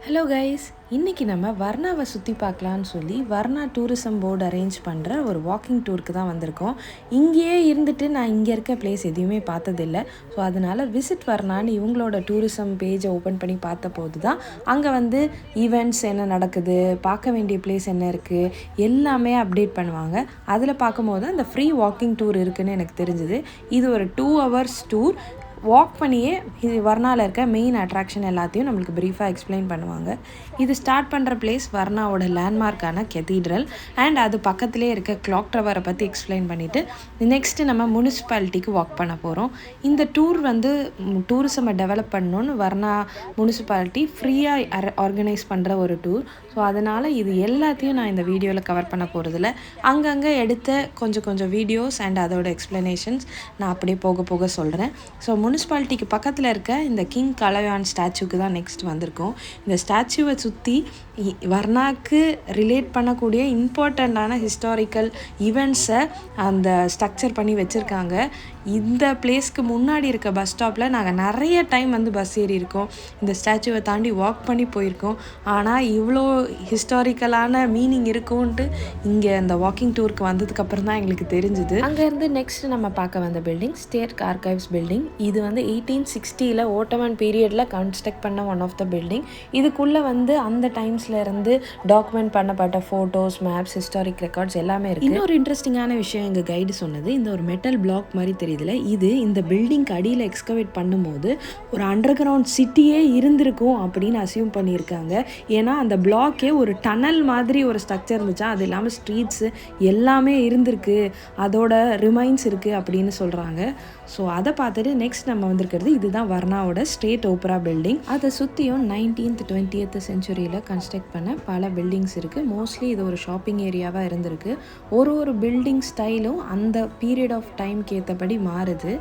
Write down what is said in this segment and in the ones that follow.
Hello guys, இன்றைக்கி நம்ம வர்ணாவை சுற்றி பார்க்கலான்னு சொல்லி வர்ணா டூரிசம் போர்டு அரேஞ்ச் பண்ணுற ஒரு வாக்கிங் டூருக்கு தான் வந்திருக்கோம். இங்கேயே இருந்துட்டு நான் இங்கே இருக்க பிளேஸ் எதுவுமே பார்த்ததில்லை. ஸோ அதனால் விசிட் வர்ணான்னு இவங்களோட டூரிசம் பேஜை ஓப்பன் பண்ணி பார்த்த போது தான் அங்கே ஈவெண்ட்ஸ் என்ன நடக்குது, பார்க்க வேண்டிய பிளேஸ் என்ன இருக்குது, எல்லாமே அப்டேட் பண்ணுவாங்க. அதில் பார்க்கும்போது அந்த ஃப்ரீ வாக்கிங் டூர் இருக்குதுன்னு எனக்கு தெரிஞ்சுது. இது ஒரு 2 hours டூர். வாக் பண்ணியே இது வர்ணாவில் இருக்க மெயின் அட்ராக்ஷன் எல்லாத்தையும் நம்மளுக்கு ப்ரீஃபாக எக்ஸ்பிளைன் பண்ணுவாங்க. இது ஸ்டார்ட் பண்ணுற பிளேஸ் வர்ணாவோட லேண்ட்மார்க்கான கெதீட்ரல் அண்ட் அது பக்கத்துலேயே இருக்க கிளாக் டவரை பற்றி எக்ஸ்பிளைன் பண்ணிவிட்டு நெக்ஸ்ட்டு நம்ம முனிசிபாலிட்டிக்கு வாக் பண்ண போகிறோம். இந்த டூர் டூரிசமை டெவலப் பண்ணணுன்னு வர்ணா முனிசிபாலிட்டி ஃப்ரீயாக ஆர்கனைஸ் பண்ணுற ஒரு டூர். ஸோ அதனால் இது எல்லாத்தையும் நான் இந்த வீடியோவில் கவர் பண்ண போகிறதில்ல. அங்கங்கே எடுத்த கொஞ்சம் வீடியோஸ் அண்ட் அதோட எக்ஸ்ப்ளனேஷன்ஸ் நான் அப்படியே போக சொல்கிறேன். ஸோ முனிசிபாலிட்டிக்கு பக்கத்தில் இருக்க இந்த கிங் கலயான் ஸ்டாச்சுக்கு தான் நெக்ஸ்ட் வந்திருக்கோம். இந்த ஸ்டாச்சுவை சுற்றி வர்ணாக்கு ரிலேட் பண்ணக்கூடிய இம்பார்ட்டண்ட்டான ஹிஸ்டாரிக்கல் ஈவெண்ட்ஸை அந்த ஸ்ட்ரக்சர் பண்ணி வச்சுருக்காங்க. இந்த பிளேஸ்க்கு முன்னாடி இருக்க பஸ் ஸ்டாப்பில் நாங்கள் நிறைய டைம் பஸ் ஏறி இருக்கோம். இந்த ஸ்டாச்சுவை தாண்டி வாக் பண்ணி போயிருக்கோம். ஆனால் இவ்வளோ ஹிஸ்டாரிக்கலான மீனிங் இருக்கும்ன்ட்டு இங்கே இந்த வாக்கிங் டூருக்கு வந்ததுக்கப்புறம் தான் எங்களுக்கு தெரிஞ்சுது. அங்கேருந்து நெக்ஸ்ட் நம்ம பார்க்க வந்த பில்டிங் ஸ்டேட் ஆர்கைவ்ஸ் பில்டிங். இது 1860 ஓட்டமன் பீரியடில் கன்ஸ்ட்ரக்ட் பண்ண ஒன் ஆஃப் த பில்டிங். இதுக்குள்ளே அந்த டைம்ஸ்லேருந்து டாக்குமெண்ட் பண்ணப்பட்ட ஃபோட்டோஸ், மேப்ஸ், ஹிஸ்டாரிக் ரெக்கார்ட்ஸ் எல்லாமே இருக்குது. இன்னொரு இன்ட்ரெஸ்டிங்கான விஷயம் எங்கள் கைடு சொன்னது, இந்த ஒரு மெட்டல் பிளாக் மாதிரி தெரியுதுல, இது இந்த பில்டிங்க்கு அடியில் எக்ஸ்கவேட் பண்ணும்போது ஒரு அண்டர் கிரவுண்ட் சிட்டியே இருந்திருக்கும் அப்படின்னு அசியூம் பண்ணியிருக்காங்க. ஏன்னா அந்த பிளாக்கே ஒரு டனல் மாதிரி ஒரு ஸ்ட்ரக்சர் இருந்துச்சா, அது இல்லாமல் ஸ்ட்ரீட்ஸு எல்லாமே இருந்திருக்கு, அதோட ரிமைன்ஸ் இருக்குது அப்படின்னு சொல்கிறாங்க. ஸோ அதை பார்த்துட்டு நெக்ஸ்ட் நம்ம வந்திருக்கிறது இதுதான் வர்ணாவோட ஸ்டேட் ஓப்பரா பில்டிங். அதை சுற்றியும் 19th 20th செஞ்சுரியில் கன்ஸ்ட்ரக்ட் பண்ண பல பில்டிங்ஸ் இருக்குது. மோஸ்ட்லி இது ஒரு ஷாப்பிங் ஏரியாவாக இருந்திருக்கு. ஒரு பில்டிங் ஸ்டைலும் அந்த பீரியட் ஆஃப் டைம்க்கு ஏற்றபடி மாறுது.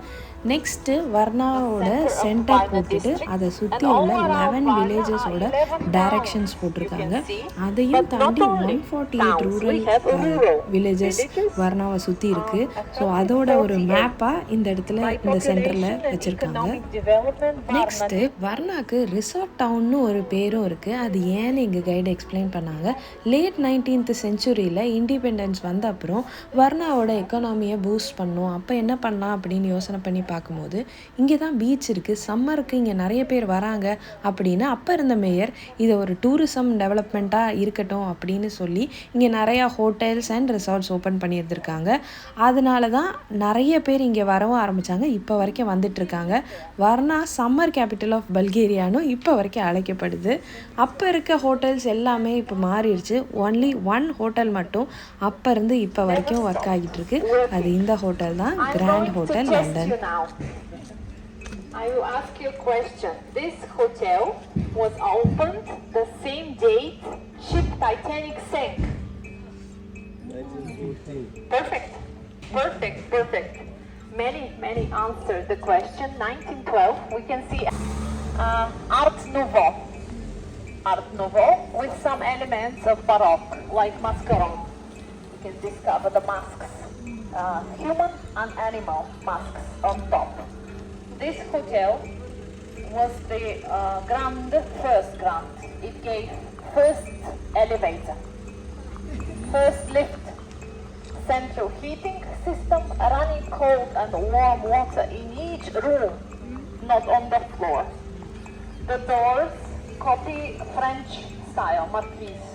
நெக்ஸ்ட்டு வர்ணாவோட சென்டர் போட்டுட்டு அதை சுற்றி உள்ள 11 வில்லேஜஸோட டைரக்ஷன்ஸ் போட்டிருக்காங்க. அதையும் தாண்டி 148 ரூரல் வில்லேஜஸ் வர்ணாவை சுற்றி இருக்குது. ஸோ அதோட ஒரு மேப்பாக இந்த இடத்துல இந்த சென்டரில் வச்சுருக்காங்க. நெக்ஸ்ட்டு வர்ணாக்கு ரிசார்ட் டவுன்னு ஒரு பேரும் இருக்குது. அது ஏன்னு எங்கள் கைடு எக்ஸ்பிளைன் பண்ணாங்க. லேட் 19th செஞ்சுரியில் இண்டிபெண்டன்ஸ் வந்த அப்புறம் வர்ணாவோட எக்கானமியை பூஸ்ட் பண்ணோம். அப்போ என்ன பண்ணலாம் அப்படின்னு யோசனை பண்ணி பார்க்கும்போது இங்கே தான் பீச் இருக்குது, சம்மருக்கு இங்கே நிறைய பேர் வராங்க அப்படின்னு அப்போ இருந்த மேயர் இதை ஒரு டூரிசம் டெவலப்மெண்ட்டாக இருக்கட்டும் அப்படின்னு சொல்லி இங்கே நிறையா ஹோட்டல்ஸ் அண்ட் ரிசார்ட்ஸ் ஓப்பன் பண்ணியிருந்திருக்காங்க. அதனால தான் நிறைய பேர் இங்கே வரவும் ஆரம்பித்தாங்க. இப்போ வரைக்கும் வந்துட்டுருக்காங்க. வர்ணா சம்மர் கேபிட்டல் ஆஃப் பல்கேரியான்னு இப்போ வரைக்கும் அழைக்கப்படுது. அப்போ இருக்க ஹோட்டல்ஸ் எல்லாமே இப்போ மாறிடுச்சு. ஒன்லி 1 ஹோட்டல் மட்டும் அப்போ இருந்து இப்போ வரைக்கும் ஒர்க் ஆகிட்டு இருக்கு. அது இந்த ஹோட்டல் தான், grand hotel London. I will ask you a question. This hotel was opened the same date ship Titanic sank. 1914. Perfect. Many answered the question. 1912. We can see Art Nouveau with some elements of Baroque, like mascaron. You can discover the masks, human and animal masks on top. This hotel was the first grant. It gave first elevator, first lift, central heating system, running cold and warm water in each room, not on the floor. The doors copy French style marquise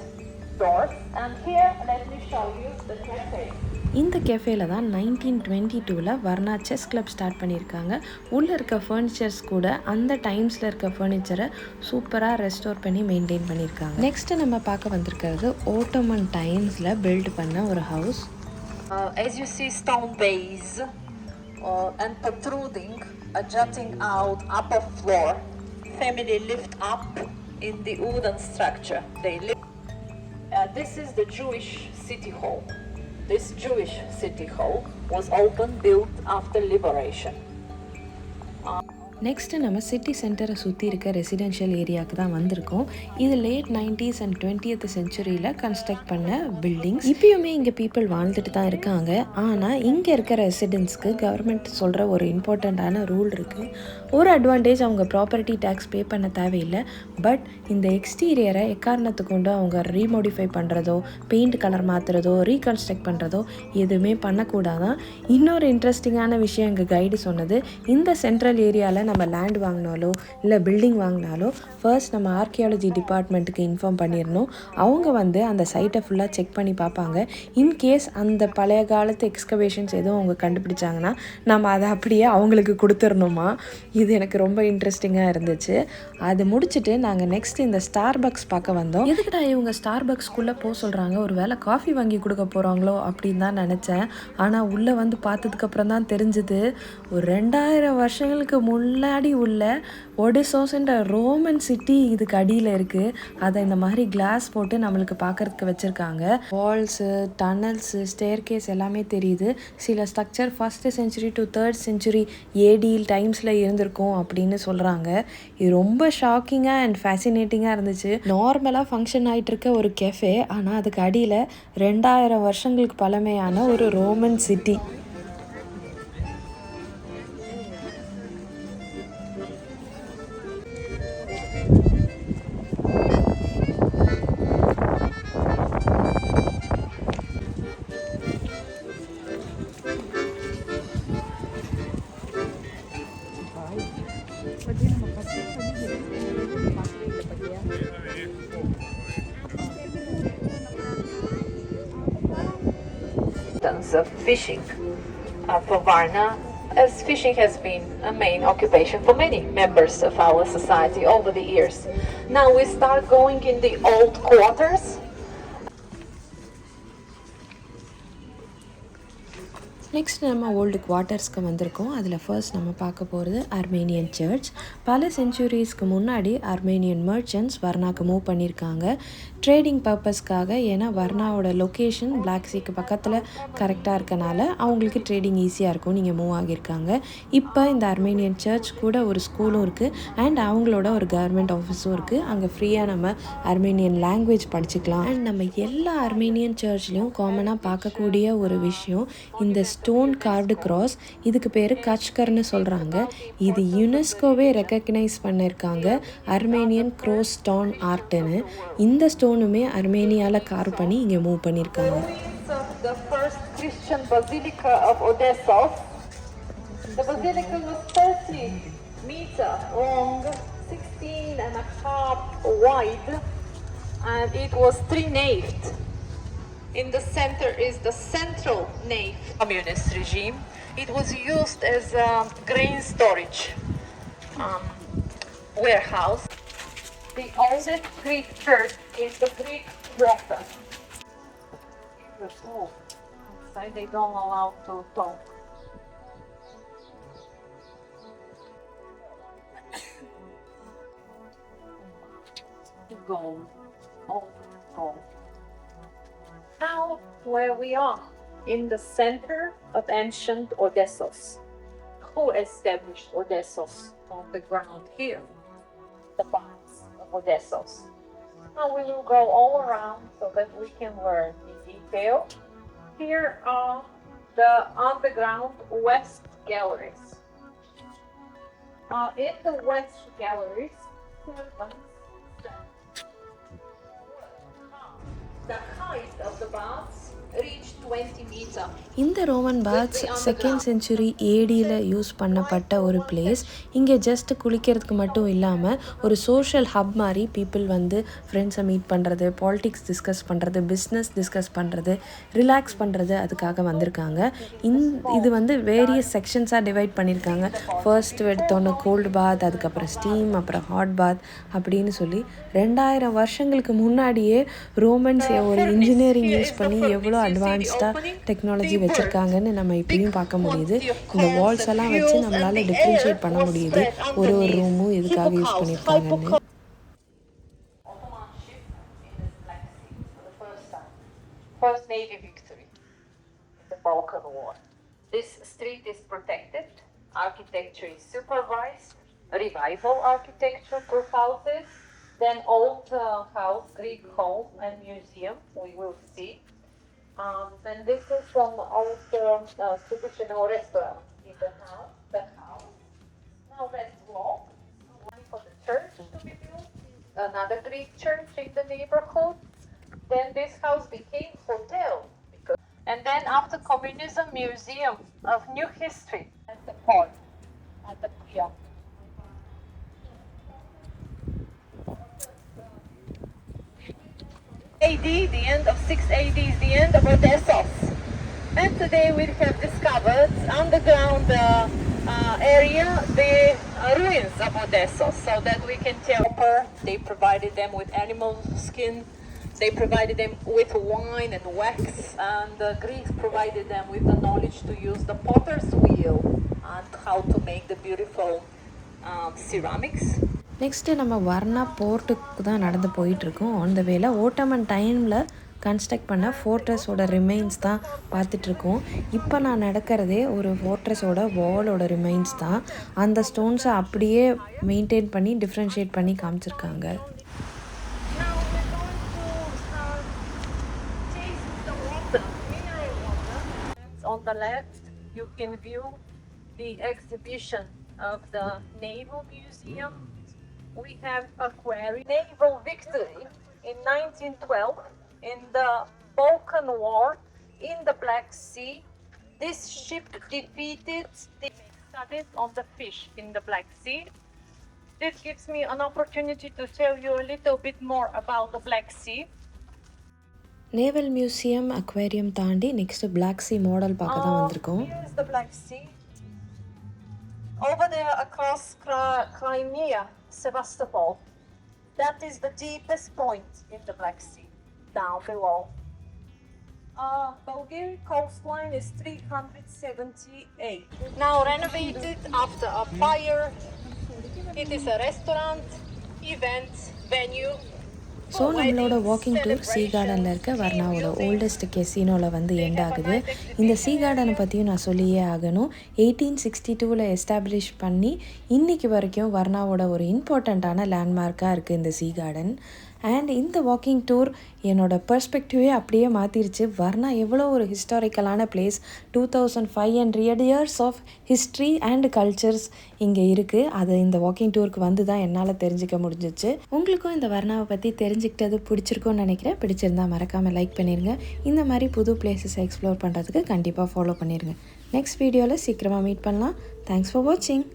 doors. And here, let me show you the cafe. இந்த கெஃபேல தான் 1922 Varna chess club start பண்ணியிருக்காங்க. உள்ளே இருக்க furnitures கூட அந்த டைம்ஸில் இருக்க ஃபர்னிச்சரை சூப்பராக ரெஸ்டோர் பண்ணி மெயின்டைன் பண்ணியிருக்காங்க. நெக்ஸ்ட்டு நம்ம பார்க்க வந்திருக்கிறது ஓட்டமன் டைம்ஸில் பில்ட் பண்ண ஒரு house. As you see, stone base and protruding, jutting out upper floor. Family lift up in the wooden structure. This is the Jewish city hall. This Jewish city hall was built after liberation. Next நம்ம city சென்டரை சுற்றி இருக்க residential ஏரியாவுக்கு தான் வந்திருக்கோம். இது late 90s and 20th செஞ்சுரியில் construct பண்ண பில்டிங்ஸ். இப்பயுமே இங்கே பீப்புள் வாழ்ந்துட்டு தான் இருக்காங்க. ஆனால் இங்கே இருக்க ரெசிடென்ட்ஸ்க்கு கவர்மெண்ட் சொல்கிற ஒரு இம்பார்ட்டண்ட்டான ரூல் இருக்குது. ஒரு அட்வான்டேஜ், அவங்க ப்ராப்பர்ட்டி டேக்ஸ் பே பண்ண தேவையில்லை. பட் இந்த எக்ஸ்டீரியரை எக்காரணத்து கொண்டு அவங்க ரீமோடிஃபை பண்ணுறதோ, பெயிண்ட் கலர் மாற்றுறதோ, ரீகன்ஸ்ட்ரக்ட் பண்ணுறதோ எதுவுமே பண்ணக்கூடாதான். இன்னொரு இன்ட்ரெஸ்டிங்கான விஷயம் எங்கள் கைடு சொன்னது, இந்த சென்ட்ரல் ஏரியாவில் நம்ம லேண்ட் வாங்கினாலோ இல்லை பில்டிங் வாங்கினாலோ ஃபர்ஸ்ட் நம்ம ஆர்கியாலஜி டிபார்ட்மெண்ட்டுக்கு இன்ஃபார்ம் பண்ணிடணும். அவங்க வந்து அந்த சைட்டை ஃபுல்லாக செக் பண்ணி பார்ப்பாங்க. இன்கேஸ் அந்த பழைய காலத்து எக்ஸ்கவேஷன்ஸ் எதுவும் அவங்க கண்டுபிடிச்சாங்கன்னா நம்ம அதை அப்படியே அவங்களுக்கு கொடுத்துடணுமா. இது எனக்கு ரொம்ப இன்ட்ரெஸ்டிங்காக இருந்துச்சு. அது முடிச்சுட்டு நாங்கள் நெக்ஸ்ட் இந்த ஸ்டார்பக்ஸ் பார்க்க வந்தோம். எதுக்குடா இவங்க ஸ்டார்பக்ஸ்குள்ளே போக சொல்கிறாங்க, ஒரு வேளை காஃபி வாங்கி கொடுக்க போகிறாங்களோ அப்படின்னு தான் நினச்சேன். ஆனால் உள்ளே வந்து பார்த்ததுக்கப்புறம் தான் தெரிஞ்சுது, ஒரு 2000 வருஷங்களுக்கு முன்னாடி உள்ள ஒடெசோஸ்ன்ற ரோமன் சிட்டி இதுக்கு அடியில் இருக்குது. அதை இந்த மாதிரி கிளாஸ் போட்டு நம்மளுக்கு பார்க்குறதுக்கு வச்சுருக்காங்க. வால்ஸு, டனல்ஸு, ஸ்டேர்கேஸ் எல்லாமே தெரியுது. சில structure 1st century to 3rd century AD டைம்ஸில் இருந்திருக்கும் அப்படின்னு சொல்கிறாங்க. இது ரொம்ப ஷாக்கிங்காக அண்ட் ஃபேசினேட்டிங்காக இருந்துச்சு. நார்மலாக ஃபங்க்ஷன் ஆகிட்டு இருக்க ஒரு கெஃபே, ஆனால் அதுக்கு அடியில் 2000 வருஷங்களுக்கு பழமையான ஒரு Roman city. Of fishing for Varna, as fishing has been a main occupation for many members of our society over the years. Now we start going in the old quarters. Next நம்ம old குவார்ட்டர்ஸ்க்கு வந்திருக்கோம். அதில் first நம்ம பார்க்க போகிறது Armenian search. பல செஞ்சுரிஸ்க்கு முன்னாடி Armenian merchants வர்னாக்கு move பண்ணியிருக்காங்க trading பர்பஸ்க்காக. ஏன்னா வர்னாவோட லொக்கேஷன் பிளாக் சீக்கு பக்கத்தில் கரெக்டாக இருக்கனால அவங்களுக்கு ட்ரேடிங் ஈஸியாக இருக்கும், நீங்கள் மூவ் ஆகியிருக்காங்க. இப்போ இந்த அர்மேனியன் சர்ச் கூட ஒரு ஸ்கூலும் இருக்குது அண்ட் அவங்களோட ஒரு கவர்மெண்ட் ஆஃபீஸும் இருக்குது. அங்கே ஃப்ரீயாக நம்ம அர்மேனியன் லாங்குவேஜ் படிச்சுக்கலாம். அண்ட் நம்ம எல்லா அர்மேனியன் சர்ச்லேயும் காமனாக பார்க்கக்கூடிய ஒரு விஷயம் இந்த ஸ்டோன் கார்வ்டு கிராஸ். இதுக்கு பேர் கச்கர்னு சொல்கிறாங்க. இது யுனெஸ்கோவே ரெக்கக்னைஸ் பண்ணியிருக்காங்க அர்மேனியன் க்ரோஸ் ஸ்டோன் ஆர்ட்னு. இந்த ஸ்டோனுமே அர்மேனியாவில் கார்வ் பண்ணி இங்கே மூவ் பண்ணியிருக்காங்க. The first Christian basilica of Odessos. The basilica was 30 meters long, 16.5 wide, and it was three-naved. In the center is the central nave. Communist regime. It was used as a grain storage warehouse. The oldest Greek church is the Greek grotto. Outside they don't allow to talk. Gold. All gold. Now, where we are, in the center of ancient Odessos. Who established Odessos on the ground here? The baths of Odessos. Now we will go all around so that we can learn in detail. Here are the underground west galleries. In the west galleries, the height of the baths reached 20 meters. இந்த Roman baths 2nd century ADயில் use பண்ணப்பட்ட ஒரு place. இங்கே just குளிக்கிறதுக்கு மட்டும் இல்லாமல் ஒரு social hub மாதிரி பீப்புள் வந்து ஃப்ரெண்ட்ஸை மீட் பண்ணுறது, பாலிட்டிக்ஸ் டிஸ்கஸ் பண்ணுறது, பிஸ்னஸ் டிஸ்கஸ் பண்ணுறது, ரிலாக்ஸ் பண்ணுறது, அதுக்காக வந்திருக்காங்க. இது வந்து வேரியஸ் செக்ஷன்ஸாக டிவைட் பண்ணியிருக்காங்க. ஃபர்ஸ்ட் எடுத்தோன்னே கோல்டு பாத், அதுக்கப்புறம் ஸ்டீம், அப்புறம் ஹாட் பாத் அப்படின்னு சொல்லி 2000 வருஷங்களுக்கு முன்னாடியே ரோமன்ஸ் ஒரு இன்ஜினியரிங் யூஸ் பண்ணி எவ்வளோ அட்வான்ஸ்டாக டெக்னாலஜி வச்சுருக்காங்கன்னு நம்ம இப்படியும் பார்க்க முடியுது. இந்த வால்ஸ் எல்லாம் வச்சு நம்மளால் டிஃப்ரென்ஷியேட் பண்ண முடியுது ஒரு ரூமும் எதுக்காக யூஸ் பண்ணியிருக்காங்கன்னு. First Navy victory in the Balkan War. This street is protected. Architecture is supervised. revival architecture for houses. Then old house, Greek home and museum, we will see. And this is some old traditional restaurant in the house. Now let's walk. One for the church to be built, another Greek church in the neighborhood. Then this house became hotel. And then after communism, museum of new history at the port, at the pier. AD, the end of 6 AD is the end of Odessos. And today we have discovered underground area the ruins of Odessos, so that we can tell. They provided them with animal skin. They provided them with wine and wax, and the Greeks provided them with the knowledge to use the potter's wheel and how to make the beautiful ceramics. Next நம்ம வர்ணா போர்ட்டுக்கு தான் நடந்து போயிட்டுருக்கோம். On the வேல Ottoman டைமில் construct பண்ண ஃபோர்ட்ரஸோட remains தான் பார்த்துட்ருக்கோம். இப்போ நான் நடக்கிறதே ஒரு ஃபோர்ட்ரஸோட வாலோட ரிமைன்ஸ் தான். அந்த ஸ்டோன்ஸை அப்படியே மெயின்டைன் பண்ணி டிஃப்ரென்ஷியேட் பண்ணி காமிச்சிருக்காங்க. On the left, you can view the exhibition of the Naval Museum. We have aquarium. Naval victory in 1912 in the Balkan War in the Black Sea. This ship defeated the studies on the fish in the Black Sea. This gives me an opportunity to tell you a little bit more about the Black Sea. Naval museum aquarium தாண்டி next black C model பார்க்க தான் வந்திருக்கோம். Here is the Black Sea. Over there across Crimea, Sevastopol. That is the deepest point in the Black Sea, down below. Bulgaria coastline is 378. Now renovated after a fire. It is a restaurant, event, venue. So நம்மளோட walking tour சீ கார்டனில் இருக்க வர்ணாவோட oldest கெசினோவில் வந்து end ஆகுது. இந்த சீ கார்டனை பற்றியும் நான் சொல்லியே ஆகணும். 1862 எஸ்டாப்ளிஷ் பண்ணி இன்றைக்கி வரைக்கும் வர்ணாவோட ஒரு இம்பார்ட்டண்ட்டான லேண்ட்மார்க்காக இருக்குது இந்த சீ கார்டன். அண்ட் இந்த வாக்கிங் டூர் என்னோடய பெர்ஸ்பெக்டிவே அப்படியே மாற்றிருச்சு. வர்ணா எவ்வளோ ஒரு ஹிஸ்டாரிக்கலான place, 2500 years of history and cultures இங்கே இருக்குது. அது இந்த வாக்கிங் டூருக்கு வந்து தான் என்னால் தெரிஞ்சிக்க முடிஞ்சிச்சு. உங்களுக்கும் இந்த வர்ணாவை பற்றி தெரிஞ்சுக்கிட்டது பிடிச்சிருக்கும்னு நினைக்கிறேன். பிடிச்சிருந்தா மறக்காமல் லைக் பண்ணிடுங்க. இந்த மாதிரி புது பிளேசஸை எக்ஸ்ப்ளோர் பண்ணுறதுக்கு கண்டிப்பாக ஃபாலோ பண்ணிடுங்க. நெக்ஸ்ட் வீடியோவில் சீக்கிரமாக மீட் பண்ணலாம். தேங்க்ஸ் ஃபார் வாட்சிங்.